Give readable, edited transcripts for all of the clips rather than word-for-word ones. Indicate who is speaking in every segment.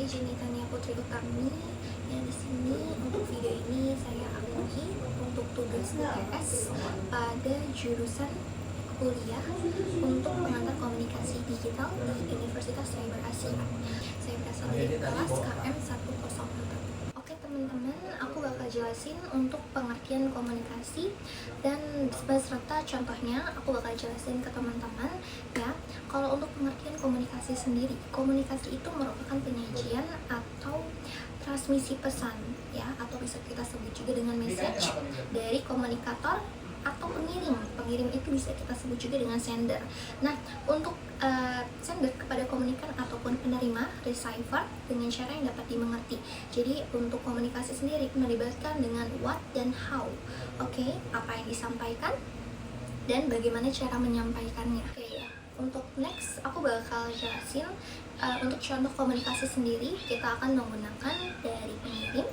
Speaker 1: Jenny Tania Putri Utami. Yang di sini untuk video ini saya akui untuk tugas UTS pada jurusan kuliah untuk pengantar komunikasi digital di Universitas Cyber Asia. Saya berasal dari kelas KM 104. Oke teman-teman, aku bakal jelasin untuk pengertian komunikasi dan beserta contohnya aku bakal jelasin ke teman-teman ya. Kalau untuk pengertian komunikasi sendiri, komunikasi itu merupakan penyajian atau transmisi pesan ya, atau bisa kita sebut juga dengan message dari komunikator atau pengirim. Pengirim itu bisa kita sebut juga dengan sender. Nah, untuk sender kepada komunikan ataupun penerima, receiver, dengan cara yang dapat dimengerti. Jadi untuk komunikasi sendiri melibatkan dengan what dan how. Oke, apa yang disampaikan dan bagaimana cara menyampaikannya. Oke, untuk next aku bakal jelasin untuk contoh komunikasi sendiri. Kita akan menggunakan dari pengirim,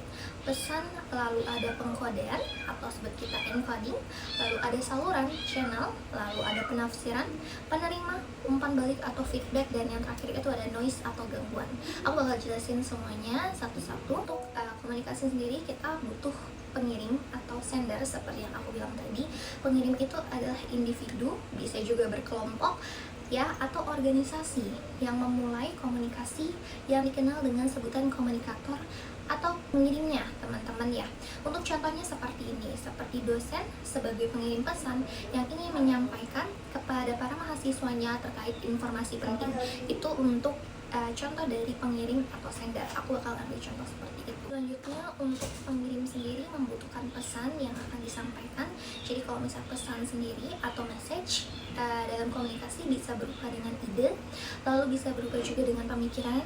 Speaker 1: pesan, lalu ada pengkodean atau sebut kita encoding, lalu ada saluran, channel, lalu ada penafsiran, penerima, umpan balik atau feedback, dan yang terakhir itu ada noise atau gangguan. Aku bakal jelasin semuanya satu-satu. Untuk komunikasi sendiri kita butuh pengirim atau sender seperti yang aku bilang tadi. Pengirim itu adalah individu, bisa juga berkelompok ya, atau organisasi yang memulai komunikasi yang dikenal dengan sebutan komunikator atau pengirimnya teman-teman ya. Untuk contohnya seperti ini, seperti dosen sebagai pengirim pesan yang ingin menyampaikan kepada para mahasiswanya terkait informasi penting. Itu untuk contoh dari pengirim atau sender. Aku bakal ambil contoh seperti itu. Selanjutnya untuk pengirim sendiri membutuhkan pesan yang akan disampaikan. Jadi kalau misal pesan sendiri atau message dalam komunikasi bisa berupa dengan ide, lalu bisa berupa juga dengan pemikiran,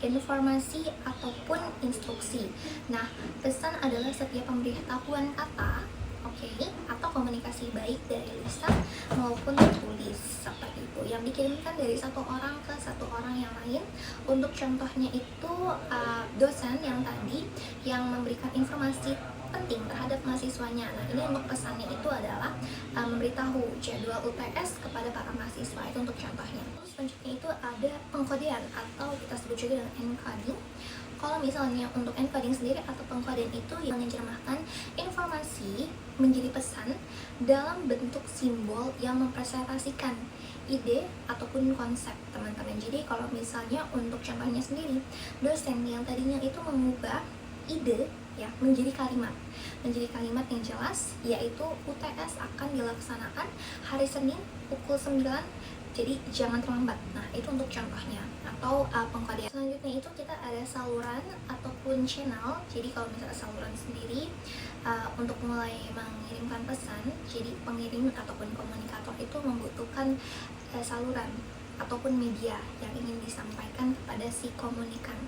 Speaker 1: informasi ataupun instruksi. Nah, pesan adalah setiap pemberitahuan kata, atau komunikasi baik dari lisan maupun tertulis seperti itu yang dikirimkan dari satu orang ke satu orang yang lain. Untuk contohnya itu dosen yang tadi yang memberikan informasi penting terhadap mahasiswanya. Nah, ini untuk pesannya itu adalah memberitahu jadwal UTS kepada para mahasiswa. Itu untuk contohnya. Terus selanjutnya itu ada pengkodean atau kita sebut juga dengan encoding. Kalau misalnya untuk encoding sendiri atau pengkodean itu yang menerjemahkan informasi menjadi pesan dalam bentuk simbol yang mempresentasikan ide ataupun konsep teman-teman. Jadi kalau misalnya untuk contohnya sendiri, dosen yang tadinya itu mengubah ide ya menjadi kalimat yang jelas, yaitu UTS akan dilaksanakan hari Senin pukul 9, jadi jangan terlambat. Nah, itu untuk contohnya atau pengkodean. Selanjutnya itu kita ada saluran ataupun channel. Jadi kalau misalnya saluran sendiri untuk mulai mengirimkan pesan, jadi pengirim ataupun komunikator itu membutuhkan saluran ataupun media yang ingin disampaikan kepada si komunikan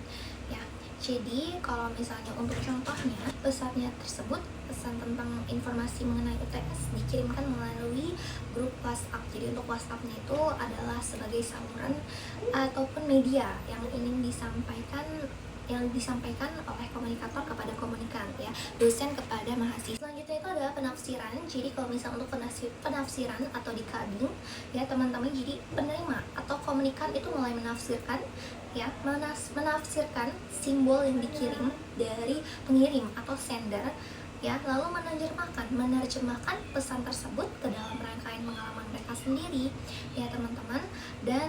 Speaker 1: ya. Jadi kalau misalnya untuk contohnya pesannya tersebut, pesan tentang informasi mengenai UTS dikirimkan melalui grup WhatsApp. Jadi untuk WhatsApp-nya itu adalah sebagai saluran ataupun media yang ingin disampaikan oleh komunikator kepada komunikan ya, dosen kepada mahasiswa. Selanjutnya itu adalah penafsiran. Jadi kalau misalnya untuk penafsiran atau decoding ya teman-teman, jadi penerima atau komunikan itu mulai menafsirkan ya, menafsirkan simbol yang dikirim dari pengirim atau sender ya, lalu menerjemahkan pesan tersebut ke dalam rangkaian pengalaman mereka sendiri ya teman-teman, dan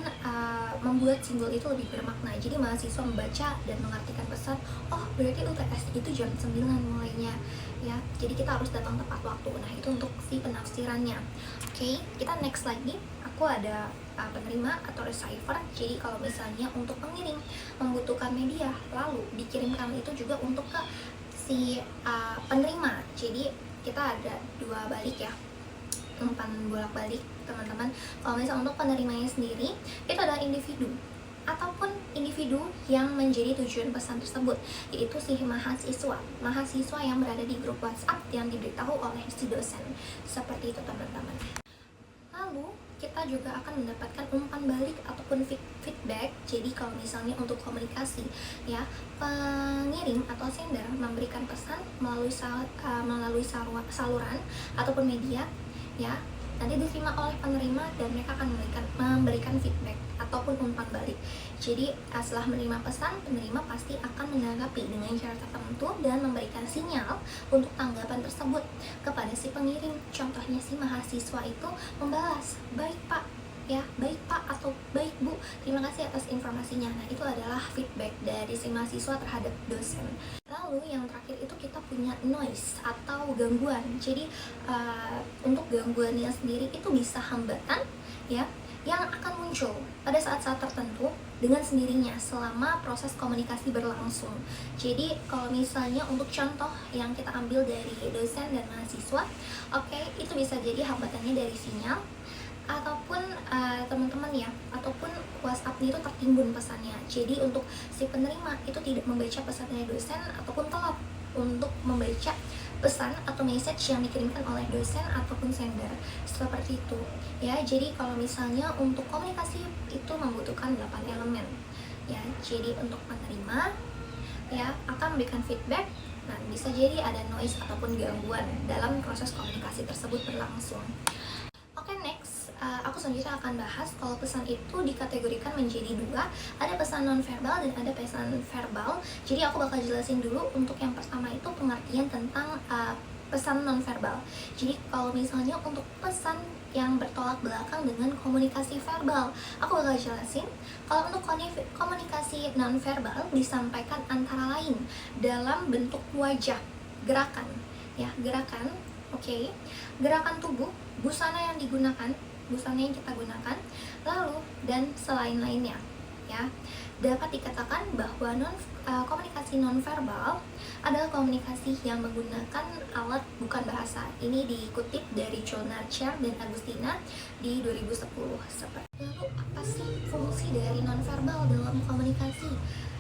Speaker 1: membuat simbol itu lebih bermakna. Jadi mahasiswa membaca dan mengartikan pesan, oh berarti UTS itu jam 9 mulainya ya, jadi kita harus datang tepat waktu. Nah, itu untuk si penafsirannya. Oke, kita next lagi. Aku ada penerima atau receiver. Jadi kalau misalnya untuk pengirim membutuhkan media, lalu dikirimkan itu juga untuk ke si penerima. Jadi kita ada dua balik ya, umpan bolak-balik teman-teman. Kalau misalnya untuk penerimanya sendiri itu adalah individu ataupun individu yang menjadi tujuan pesan tersebut, yaitu si mahasiswa yang berada di grup WhatsApp yang diberitahu oleh si dosen. Seperti itu teman-teman. Lalu kita juga akan mendapatkan umpan balik ataupun feedback. Jadi kalau misalnya untuk komunikasi ya, pengirim atau sender memberikan pesan melalui saluran ataupun media ya, nanti diterima oleh penerima dan mereka akan memberikan feedback atau ataupun umpan balik. Jadi setelah menerima pesan, penerima pasti akan menanggapi dengan cara tertentu dan memberikan sinyal untuk tanggapan tersebut kepada si pengirim. Contohnya si mahasiswa itu membalas, "Baik Pak," ya, "baik Pak," atau "baik Bu, terima kasih atas informasinya." Nah, itu adalah feedback dari si mahasiswa terhadap dosen. Lalu yang terakhir itu kita punya noise atau gangguan. Jadi untuk gangguannya sendiri itu bisa hambatan, ya, yang akan muncul pada saat-saat tertentu dengan sendirinya selama proses komunikasi berlangsung. Jadi kalau misalnya untuk contoh yang kita ambil dari dosen dan mahasiswa, oke, itu bisa jadi hambatannya dari sinyal, ataupun teman-teman ya, ataupun WhatsApp-nya itu tertimbun pesannya. Jadi untuk si penerima itu tidak membaca pesannya dosen ataupun telat untuk membaca pesan atau message yang dikirimkan oleh dosen ataupun sender, seperti itu ya. Jadi kalau misalnya untuk komunikasi itu membutuhkan 8 elemen ya. Jadi untuk penerima ya akan memberikan feedback. Nah, bisa jadi ada noise ataupun gangguan dalam proses komunikasi tersebut berlangsung. Oke, next, aku selanjutnya akan bahas kalau pesan itu dikategorikan menjadi dua, ada pesan non-verbal dan ada pesan verbal. Jadi aku bakal jelasin dulu untuk yang pertama itu pengertian tentang pesan non-verbal. Jadi kalau misalnya untuk pesan yang bertolak belakang dengan komunikasi verbal, aku bakal jelasin kalau untuk komunikasi non-verbal disampaikan antara lain dalam bentuk wajah, gerakan, ya, gerakan. Oke, gerakan tubuh, busana yang digunakan, busana yang kita gunakan, lalu dan selain lainnya, ya. Dapat dikatakan bahwa komunikasi nonverbal adalah komunikasi yang menggunakan alat bukan bahasa. Ini dikutip dari John Archer dan Agustina di 2010. Lalu apa sih fungsi dari nonverbal dalam komunikasi?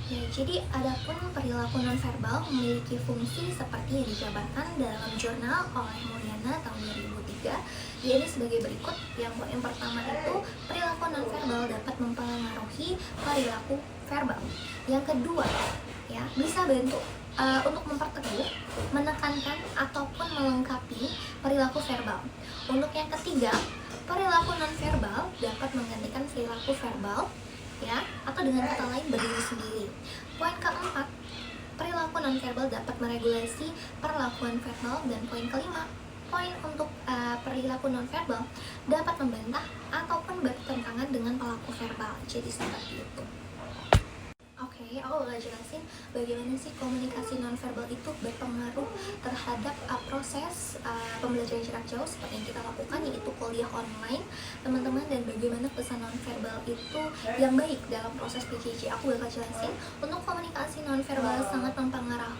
Speaker 1: Ya, jadi adapun perilaku nonverbal memiliki fungsi seperti yang dijabarkan dalam jurnal oleh Mulyana tahun 2003, yaitu sebagai berikut. Yang pertama itu perilaku nonverbal dapat mempengaruhi perilaku verbal. Yang kedua, ya, bisa bantu untuk memperteguh, menekankan ataupun melengkapi perilaku verbal. Untuk yang ketiga, perilaku nonverbal dapat menggantikan perilaku verbal, ya, atau dengan kata lain berdiri sendiri. Poin keempat, perilaku nonverbal dapat meregulasi perlakuan verbal. Dan poin kelima, poin untuk perilaku nonverbal dapat membantah ataupun bertentangan dengan pelaku verbal. Jadi seperti itu. Oke, aku bakal jelasin bagaimana sih komunikasi nonverbal itu berpengaruh terhadap proses pembelajaran jarak jauh seperti yang kita lakukan, yaitu kuliah online, teman-teman, dan bagaimana pesan nonverbal itu yang baik dalam proses PJJ. Aku bakal jelasin untuk komunikasi nonverbal sangat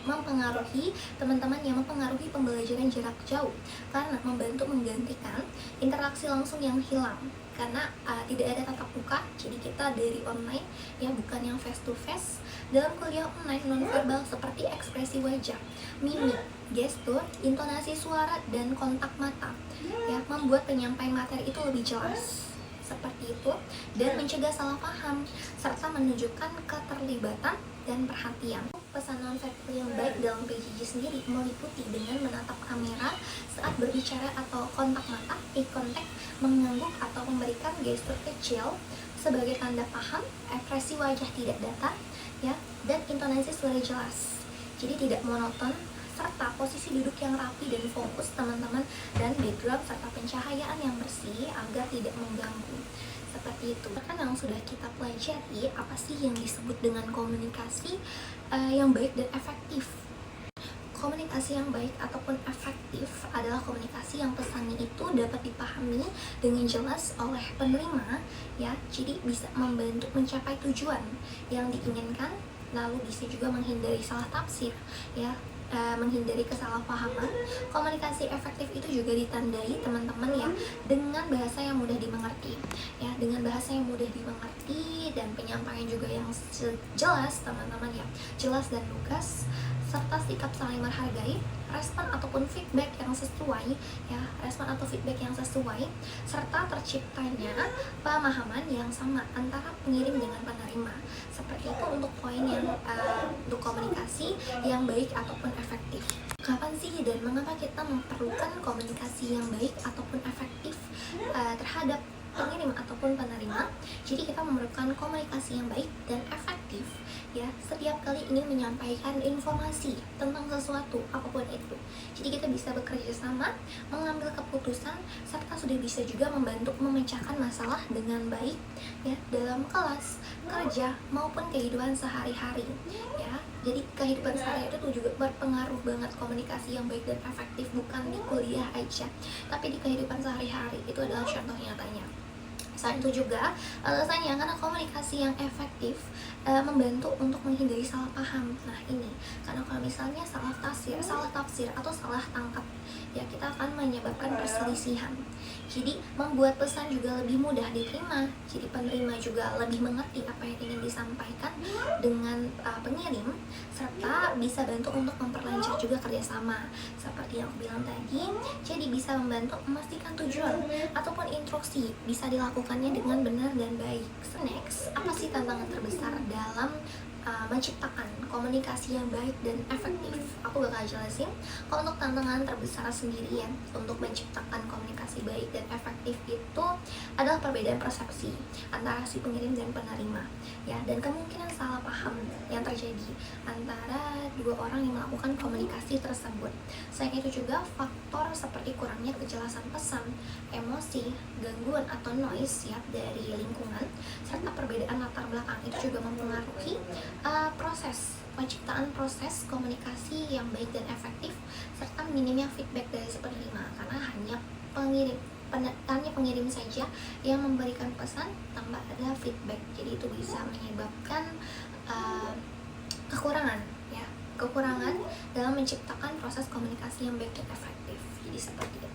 Speaker 1: mempengaruhi teman-teman yang mempengaruhi pembelajaran jarak jauh karena membantu menggantikan interaksi langsung yang hilang. Karena tidak ada tatap muka, jadi kita dari online, ya, bukan yang face to face. Dalam kuliah online, nonverbal seperti ekspresi wajah, mimik, gestur, intonasi suara, dan kontak mata, ya, membuat penyampaian materi itu lebih jelas, seperti itu, dan mencegah salah paham serta menunjukkan keterlibatan dan perhatian. Pesan nonverbal yang baik dalam PJJ sendiri meliputi dengan menatap kamera saat berbicara atau kontak mata, eye contact, mengangguk atau memberikan gestur kecil sebagai tanda paham, ekspresi wajah tidak datar, ya, dan intonasi suara jelas. Jadi tidak monoton, serta posisi duduk yang rapi dan fokus teman-teman, dan background serta pencahayaan yang bersih agar tidak mengganggu. Seperti itu. Kan yang sudah kita pelajari apa sih yang disebut dengan komunikasi yang baik dan efektif. Komunikasi yang baik ataupun efektif adalah komunikasi yang pesannya itu dapat dipahami dengan jelas oleh penerima, ya. Jadi bisa membantu mencapai tujuan yang diinginkan, lalu bisa juga menghindari salah tafsir, ya, menghindari kesalahpahaman. Komunikasi efektif itu juga ditandai, teman-teman, ya, dengan bahasa yang mudah dimengerti, ya, dengan bahasa yang mudah dimengerti dan penyampaian juga yang jelas, teman-teman, ya, jelas dan lugas, serta sikap saling menghargai, respon ataupun feedback yang sesuai, ya, respon atau feedback yang sesuai, serta terciptanya pemahaman yang sama antara pengirim dengan penerima. Seperti itu untuk poin yang untuk komunikasi yang baik ataupun efektif. Kapan sih dan mengapa kita memerlukan komunikasi yang baik ataupun efektif terhadap pengirim ataupun penerima. Jadi kita memerlukan komunikasi yang baik dan efektif ya setiap kali ingin menyampaikan informasi tentang sesuatu apapun itu. Jadi kita bisa bekerja sama, mengambil keputusan, serta sudah bisa juga membantu memecahkan masalah dengan baik ya dalam kelas, kerja maupun kehidupan sehari-hari ya. Jadi kehidupan sehari-hari itu juga berpengaruh banget komunikasi yang baik dan efektif, bukan di kuliah aja, tapi di kehidupan sehari-hari itu adalah contoh nyatanya. Selain itu juga alasannya karena komunikasi yang efektif membantu untuk menghindari salah paham. Nah ini, karena kalau misalnya salah tafsir atau salah tangkap ya kita akan menyebabkan perselisihan. Jadi membuat pesan juga lebih mudah diterima. Jadi penerima juga lebih mengerti apa yang ingin disampaikan dengan pengirim, serta bisa bantu untuk memperlancar juga kerjasama. Seperti yang aku bilang tadi, jadi bisa membantu memastikan tujuan ataupun instruksi bisa dilakukannya dengan benar dan baik. So next, apa sih tantangan terbesar dalam menciptakan komunikasi yang baik dan efektif? Aku bakal jelasin. Kalau untuk tantangan terbesar sendiri ya untuk menciptakan komunikasi baik dan efektif itu adalah perbedaan persepsi antara si pengirim dan penerima ya, dan kemungkinan salah paham yang terjadi antara dua orang yang melakukan komunikasi tersebut. Selain itu juga faktor seperti kurangnya kejelasan pesan, emosi, gangguan atau noise ya dari lingkungan, serta perbedaan latar belakang itu juga mempengaruhi penciptaan proses komunikasi yang baik dan efektif, serta minimnya feedback dari si penerima karena hanya pengirim saja yang memberikan pesan tanpa ada feedback. Jadi itu bisa menyebabkan kekurangan dalam menciptakan proses komunikasi yang baik dan efektif. Jadi seperti itu.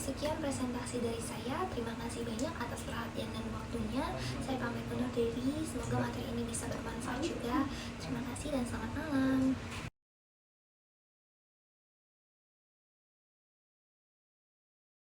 Speaker 1: Sekian presentasi dari saya. Terima kasih banyak atas perhatian dan waktunya. Saya pamit undur diri. Semoga materi ini bisa bermanfaat juga. Terima kasih dan selamat malam.